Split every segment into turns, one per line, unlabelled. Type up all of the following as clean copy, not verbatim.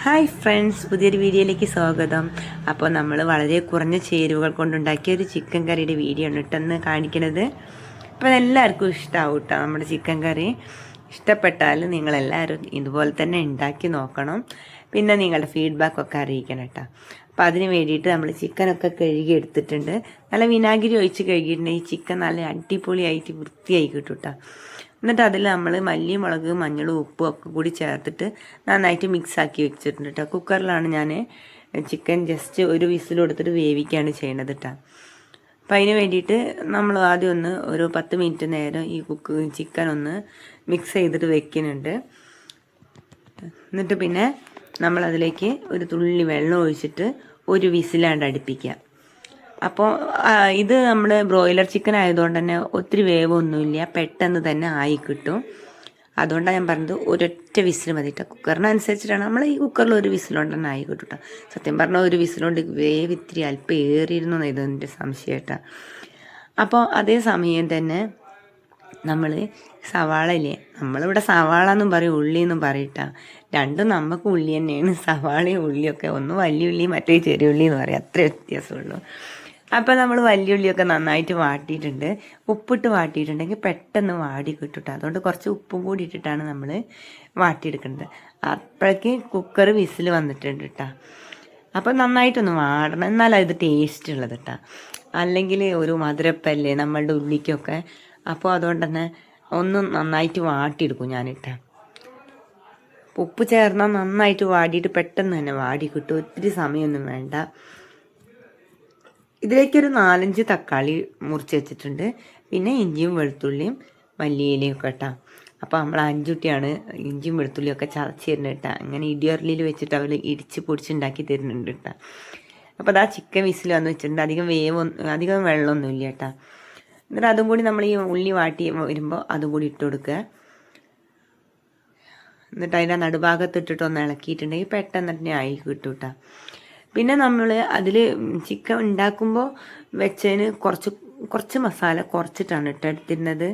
Hi friends, പുതിയൊരു വീഡിയോയിലേക്ക് സ്വാഗതം. അപ്പോൾ നമ്മൾ വളരെ കുറഞ്ഞ ചേരുവകൾ കൊണ്ടുണ്ടാക്കിയ ഒരു ചിക്കൻ കറിയുടെ വീഡിയോ ആണ് ഇട്ടെന്ന് കാണിക്കുന്നത്. അപ്പോൾ അതെല്ലാവർക്കും ഇഷ്ടമാവും കേട്ടോ. നമ്മുടെ ചിക്കൻ കറി ഇഷ്ടപ്പെട്ടാൽ നിങ്ങളെല്ലാവരും ഇതുപോലെ തന്നെ ഉണ്ടാക്കി നോക്കണം. പിന്നെ നിങ്ങളുടെ ഫീഡ്ബാക്കൊക്കെ അറിയിക്കണം കേട്ടോ. അപ്പോൾ അതിന് വേണ്ടിയിട്ട് നമ്മൾ ചിക്കനൊക്കെ കഴുകി എടുത്തിട്ടുണ്ട്. നല്ല വിനാഗിരി ഒഴിച്ച് കഴുകിയിട്ടുണ്ടെങ്കിൽ ചിക്കൻ നല്ല അടിപൊളിയായിട്ട് വൃത്തിയായി കിട്ടും കേട്ടോ. എന്നിട്ട് അതിൽ നമ്മൾ മല്ലി, മുളക്, മഞ്ഞളും ഉപ്പും ഒക്കെ കൂടി ചേർത്തിട്ട് നന്നായിട്ട് മിക്സാക്കി വെച്ചിട്ടുണ്ട് കേട്ടോ. കുക്കറിലാണ് ഞാൻ ചിക്കൻ ജസ്റ്റ് ഒരു വിസിൽ കൊടുത്തിട്ട് വേവിക്കുകയാണ് ചെയ്യണത് കേട്ടോ. അപ്പം അതിന് വേണ്ടിയിട്ട് നമ്മൾ ആദ്യം ഒരു 10 മിനിറ്റ് നേരം ഈ ചിക്കൻ ഒന്ന് മിക്സ് ചെയ്തിട്ട് വെക്കുന്നുണ്ട്. എന്നിട്ട് പിന്നെ നമ്മളതിലേക്ക് ഒരു തുള്ളി വെള്ളം ഒഴിച്ചിട്ട് ഒരു വിസിലാണ്ട് അടുപ്പിക്കുക. അപ്പോൾ ഇത് നമ്മൾ ബ്രോയിലർ ചിക്കൻ ആയതുകൊണ്ട് തന്നെ ഒത്തിരി വേവൊന്നുമില്ല, പെട്ടെന്ന് തന്നെ ആയി കിട്ടും. അതുകൊണ്ടാണ് ഞാൻ പറഞ്ഞത് ഒരൊറ്റ വിസിൽ മതി കേട്ടോ. കുക്കറിനനുസരിച്ചിട്ടാണ് നമ്മൾ ഈ കുക്കറിൽ ഒരു വിസിലുകൊണ്ട് തന്നെ ആയി കിട്ടും കേട്ടോ. സത്യം പറഞ്ഞാൽ ഒരു വിസിലുകൊണ്ട് വേവ് ഇത്തിരി അല്പം ഏറിയിരുന്നു എന്ന് ഇതെൻ്റെ സംശയം കേട്ടോ. അപ്പോൾ അതേ സമയം തന്നെ നമ്മൾ സവാള ഇല്ലേ, നമ്മളിവിടെ സവാള എന്നും പറയും, ഉള്ളി എന്നും പറയട്ടാ. രണ്ടും നമുക്ക് ഉള്ളി തന്നെയാണ്. സവാളയും ഉള്ളിയൊക്കെ ഒന്ന് വലിയ ഉള്ളി, മറ്റേ ചെറിയ ഉള്ളി എന്ന് പറയും, അത്രേ വ്യത്യാസമുള്ളൂ. അപ്പോൾ നമ്മൾ വലിയ ഉള്ളിയൊക്കെ നന്നായിട്ട് വാട്ടിയിട്ടുണ്ട്. ഉപ്പിട്ട് വാട്ടിയിട്ടുണ്ടെങ്കിൽ പെട്ടെന്ന് വാടി കിട്ടും. അതുകൊണ്ട് കുറച്ച് ഉപ്പും കൂടി ഇട്ടിട്ടാണ് നമ്മൾ വാട്ടിയെടുക്കുന്നത്. അപ്പോഴേക്ക് കുക്കർ വിസിൽ വന്നിട്ടുണ്ട് കേട്ടോ. അപ്പോൾ നന്നായിട്ടൊന്ന് വാടണം, എന്നാലും ഇത് ടേസ്റ്റ് ഉള്ളത് കേട്ടോ. അല്ലെങ്കിൽ ഒരു മധുരപ്പല്ലേ നമ്മളുടെ ഉള്ളിക്കൊക്കെ. അപ്പോൾ അതുകൊണ്ട് തന്നെ ഒന്ന് നന്നായിട്ട് വാട്ടിയെടുക്കും ഞാനിട്ട. ഉപ്പ് ചേർന്നാൽ നന്നായിട്ട് വാടിയിട്ട് പെട്ടെന്ന് തന്നെ വാടി കിട്ടും, ഒത്തിരി സമയമൊന്നും വേണ്ട. ഇതിലേക്കൊരു 4-5 തക്കാളി മുറിച്ച് വെച്ചിട്ടുണ്ട്. പിന്നെ ഇഞ്ചിയും വെളുത്തുള്ളിയും മല്ലിയിലയും ഒക്കെ ഇട്ടാ. അപ്പോൾ നമ്മൾ 5 കുട്ടിയാണ് ഇഞ്ചിയും വെളുത്തുള്ളിയും ഒക്കെ ചതച്ച് തരുന്നത് കേട്ടോ. അങ്ങനെ ഇടിയറിലിൽ വെച്ചിട്ട് അവർ ഇടിച്ച് പൊടിച്ചുണ്ടാക്കി തരുന്നുണ്ട് കേട്ടോ. അപ്പോൾ അതാ ചിക്കൻ വിസിൽ വന്ന് വെച്ചിട്ടുണ്ട്. അധികം വെള്ളമൊന്നും ഇല്ല കേട്ടോ. എന്നിട്ട് അതും കൂടി നമ്മൾ ഈ ഉള്ളി വാട്ടി വരുമ്പോൾ അതും കൂടി ഇട്ട് കൊടുക്കുക. എന്നിട്ട് അതിൻ്റെ നടുഭാഗത്ത് ഇട്ടിട്ട് ഒന്ന് ഇളക്കിയിട്ടുണ്ടെങ്കിൽ പെട്ടെന്ന് തന്നെ ആയി കിട്ടും കേട്ടോ. പിന്നെ നമ്മൾ അതിൽ ചിക്കൻ ഉണ്ടാക്കുമ്പോൾ വെച്ചതിന് കുറച്ച് മസാല കുറച്ചിട്ടാണ് ഇട്ടെടുത്തിരുന്നത്.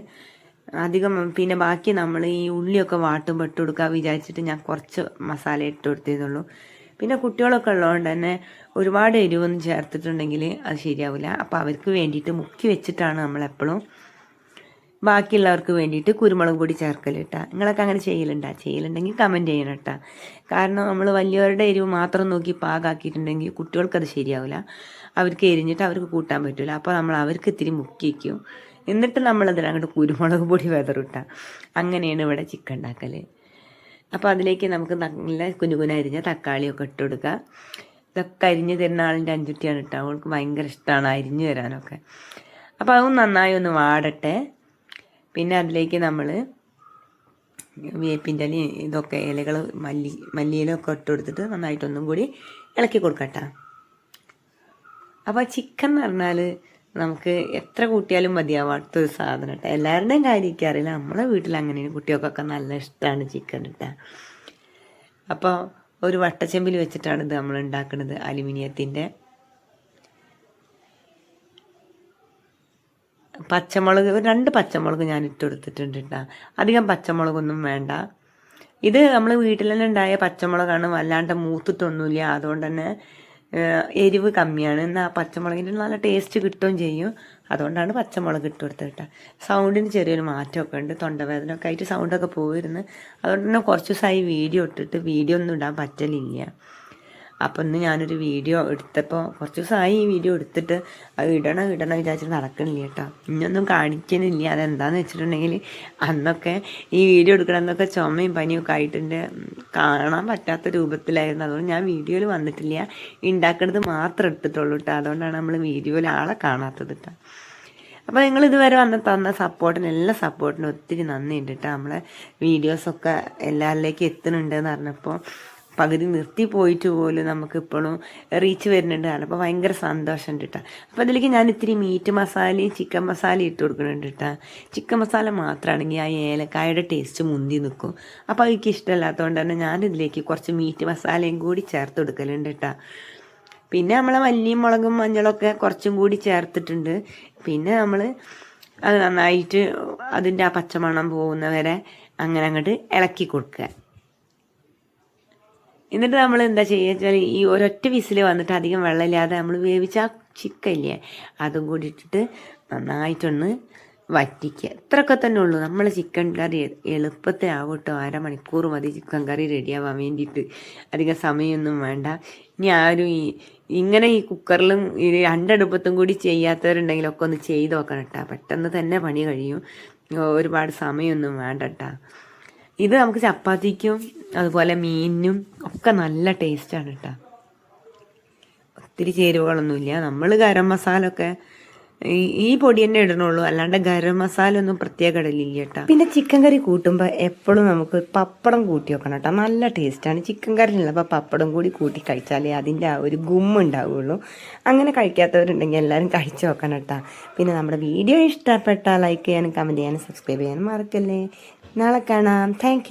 അധികം പിന്നെ ബാക്കി നമ്മൾ ഈ ഉള്ളിയൊക്കെ വാട്ടുമ്പോൾ ഇട്ട് കൊടുക്കുക വിചാരിച്ചിട്ട് ഞാൻ കുറച്ച് മസാല ഇട്ട് കൊടുത്തതുള്ളൂ. പിന്നെ കുട്ടികളൊക്കെ ഉള്ളതുകൊണ്ട് തന്നെ ഒരുപാട് എരിവൊന്നും ചേർത്തിട്ടുണ്ടെങ്കിൽ അത് ശരിയാവില്ല. അപ്പോൾ അവർക്ക് വേണ്ടിയിട്ട് മുക്കി വെച്ചിട്ടാണ് നമ്മളെപ്പോഴും ബാക്കിയുള്ളവർക്ക് വേണ്ടിയിട്ട് കുരുമുളക് പൊടി ചേർക്കൽ കേട്ടോ. നിങ്ങളൊക്കെ അങ്ങനെ ചെയ്യലുണ്ടെങ്കിൽ കമൻറ്റ് ചെയ്യണം കേട്ടോ. കാരണം നമ്മൾ വലിയവരുടെ എരിവ് മാത്രം നോക്കി പാകാക്കിയിട്ടുണ്ടെങ്കിൽ കുട്ടികൾക്കത് ശരിയാവില്ല. അവർക്ക് എരിഞ്ഞിട്ട് അവർക്ക് കൂട്ടാൻ പറ്റില്ല. അപ്പോൾ നമ്മൾ അവർക്ക് ഇത്തിരി മുക്കി വയ്ക്കും. എന്നിട്ട് നമ്മളതിനങ്ങോട്ട് കുരുമുളക് പൊടി വെതറിട്ടാ. അങ്ങനെയാണ് ഇവിടെ ചിക്കൻ ഉണ്ടാക്കൽ. അപ്പോൾ അതിലേക്ക് നമുക്ക് നല്ല കുനുകുന അരിഞ്ഞ തക്കാളിയൊക്കെ ഇട്ട് കൊടുക്കുക. ഇതൊക്കെ അരിഞ്ഞ് തരുന്ന ആളിൻ്റെ 5 കുട്ടിയാണ് കേട്ടോ. അവൾക്ക് ഭയങ്കര ഇഷ്ടമാണ് അരിഞ്ഞു തരാനൊക്കെ. അപ്പോൾ അതും നന്നായി ഒന്ന് വാടട്ടെ. പിന്നെ അതിലേക്ക് നമ്മൾ വേപ്പിൻ്റെ ഇലയും ഇതൊക്കെ ഇലകൾ മല്ലിയിലൊക്കെ ഇട്ട് കൊടുത്തിട്ട് നന്നായിട്ടൊന്നും കൂടി ഇളക്കി കൊടുക്കട്ടെ. അപ്പോൾ ചിക്കൻ എന്ന് പറഞ്ഞാൽ നമുക്ക് എത്ര കൂട്ടിയാലും മതിയാവാത്തൊരു സാധനം കേട്ടോ. എല്ലാവരുടെയും കാര്യമൊക്കെ അറിയില്ല, നമ്മളെ വീട്ടിൽ അങ്ങനെയാണ്. കുട്ടികൾക്കൊക്കെ നല്ല ഇഷ്ടമാണ് ചിക്കൻ കേട്ടോ. അപ്പോൾ ഒരു വട്ടച്ചെമ്പിൽ വെച്ചിട്ടാണ് ഇത് നമ്മൾ ഉണ്ടാക്കുന്നത്, അലുമിനിയത്തിൻ്റെ. പച്ചമുളക് 2 പച്ചമുളക് ഞാൻ ഇട്ട് കൊടുത്തിട്ടുണ്ട് കേട്ടോ. അധികം പച്ചമുളകൊന്നും വേണ്ട. ഇത് നമ്മൾ വീട്ടിൽ തന്നെ ഉണ്ടായ പച്ചമുളകാണ്, വല്ലാണ്ട് മൂത്തിട്ടൊന്നുമില്ല. അതുകൊണ്ട് തന്നെ എരിവ് കമ്മിയാണ്. എന്നാൽ പച്ചമുളകിൻ്റെ നല്ല ടേസ്റ്റ് കിട്ടുകയും ചെയ്യും. അതുകൊണ്ടാണ് പച്ചമുളക് ഇട്ട് കൊടുത്തത് കേട്ടോ. സൗണ്ടിന് ചെറിയൊരു മാറ്റമൊക്കെ ഉണ്ട്, തൊണ്ടവേദനയൊക്കെ ആയിട്ട് സൗണ്ടൊക്കെ പോയിരുന്നു. അതുകൊണ്ട് തന്നെ കുറച്ച് ദിവസമായി വീഡിയോ ഒന്നും ഇടാൻ പറ്റലില്ല. അപ്പോൾ ഇന്ന് ഞാനൊരു വീഡിയോ എടുത്തപ്പോൾ കുറച്ച് ദിവസമായി ഈ വീഡിയോ എടുത്തിട്ട് അത് ഇടണം വിചാരിച്ചിട്ട് നടക്കണില്ല കേട്ടോ. ഇനിയൊന്നും കാണിക്കുന്നില്ല. അതെന്താണെന്ന് വെച്ചിട്ടുണ്ടെങ്കിൽ അന്നൊക്കെ ഈ വീഡിയോ എടുക്കണമെന്നൊക്കെ ചുമയും പനിയൊക്കെ ആയിട്ടുണ്ട്, കാണാൻ പറ്റാത്ത രൂപത്തിലായിരുന്നു. അതുകൊണ്ട് ഞാൻ വീഡിയോയിൽ വന്നിട്ടില്ല, ഉണ്ടാക്കുന്നത് മാത്രം എടുത്തിട്ടുള്ളൂ കേട്ടോ. അതുകൊണ്ടാണ് നമ്മൾ വീഡിയോയിൽ ആളെ കാണാത്തത് കേട്ടോ. അപ്പോൾ നിങ്ങൾ ഇതുവരെ തന്ന എല്ലാ സപ്പോർട്ടിനും ഒത്തിരി നന്ദിയുണ്ട് കേട്ടോ. നമ്മളെ വീഡിയോസൊക്കെ എല്ലാവരിലേക്കും എത്തുന്നുണ്ടെന്ന് പറഞ്ഞപ്പോൾ പകുതി നിർത്തി പോയിട്ട് പോലും നമുക്കിപ്പോഴും റീച്ച് വരുന്നുണ്ട്. അപ്പോൾ ഭയങ്കര സന്തോഷമുണ്ട് കേട്ടോ. അപ്പോൾ അതിലേക്ക് ഞാൻ ഇത്തിരി മീറ്റ് മസാലയും ചിക്കൻ മസാലയും ഇട്ട് കൊടുക്കുന്നുണ്ട് കേട്ടോ. ചിക്കൻ മസാല മാത്രമാണെങ്കിൽ ആ ഏലക്കായുടെ ടേസ്റ്റ് മുന്തി നിൽക്കും. അപ്പോൾ എനിക്ക് ഇഷ്ടമല്ലാത്തതുകൊണ്ട് തന്നെ ഞാനിതിലേക്ക് കുറച്ച് മീറ്റ് മസാലയും കൂടി ചേർത്ത് കൊടുക്കലുണ്ട് കേട്ടോ. പിന്നെ നമ്മളെ മല്ലിയും മുളകും മഞ്ഞളൊക്കെ കുറച്ചും കൂടി ചേർത്തിട്ടുണ്ട്. പിന്നെ നമ്മൾ അത് നന്നായിട്ട് അതിൻ്റെ ആ പച്ചമണം പോകുന്നവരെ അങ്ങനെ അങ്ങോട്ട് ഇളക്കി കൊടുക്കുക. എന്നിട്ട് നമ്മൾ എന്താ ചെയ്യുക വെച്ചാൽ ഈ ഒരൊറ്റ വിസിൽ വന്നിട്ട് അധികം വെള്ളമില്ലാതെ നമ്മൾ വേവിച്ച ആ ചിക്കൻ ഇല്ലേ അതും കൂടി ഇട്ടിട്ട് നന്നായിട്ടൊന്ന് വറ്റിക്കുക. ഇത്രയൊക്കെ തന്നെ ഉള്ളൂ. നമ്മൾ ചിക്കൻ കറി എളുപ്പത്തിൽ ആവട്ടോ. 1/2 മണിക്കൂർ മതി ചിക്കൻ കറി റെഡിയാവാൻ വേണ്ടിയിട്ട്. അധികം സമയമൊന്നും വേണ്ട. ഇനി ആരും ഇങ്ങനെ ഈ കുക്കറിലും ഈ രണ്ടടുപ്പത്തും കൂടി ചെയ്യാത്തവരുണ്ടെങ്കിലൊക്കെ ഒന്ന് ചെയ്ത് നോക്കണം കേട്ടോ. പെട്ടെന്ന് തന്നെ പണി കഴിയും. ഒരുപാട് സമയമൊന്നും വേണ്ട കേട്ടോ. ഇത് നമുക്ക് ചപ്പാത്തിക്കും അതുപോലെ മീനിനും ഒക്കെ നല്ല ടേസ്റ്റാണ് കേട്ടോ. ഒത്തിരി ചേരുവകളൊന്നുമില്ല. നമ്മൾ ഗരം മസാല ഒക്കെ ഈ പൊടി തന്നെ ഇടണുള്ളൂ, അല്ലാണ്ട് ഗരം മസാല ഒന്നും പ്രത്യേക ഇടലില്ല കേട്ടോ. പിന്നെ ചിക്കൻ കറി കൂട്ടുമ്പോൾ എപ്പോഴും നമുക്ക് പപ്പടം കൂട്ടി വെക്കണം കേട്ടോ. നല്ല ടേസ്റ്റാണ്. ചിക്കൻ കറിയിലുള്ളപ്പോൾ പപ്പടം കൂടി കൂട്ടി കഴിച്ചാലേ അതിൻ്റെ ആ ഒരു ഗുമ്മുണ്ടാവുള്ളൂ. അങ്ങനെ കഴിക്കാത്തവരുണ്ടെങ്കിൽ എല്ലാവരും കഴിച്ചു നോക്കണം കേട്ടോ. പിന്നെ നമ്മുടെ വീഡിയോ ഇഷ്ടപ്പെട്ടാൽ ലൈക്ക് ചെയ്യാനും കമൻറ്റ് ചെയ്യാനും സബ്സ്ക്രൈബ് ചെയ്യാനും മറക്കല്ലേ. നാളെ കാണാം. താങ്ക്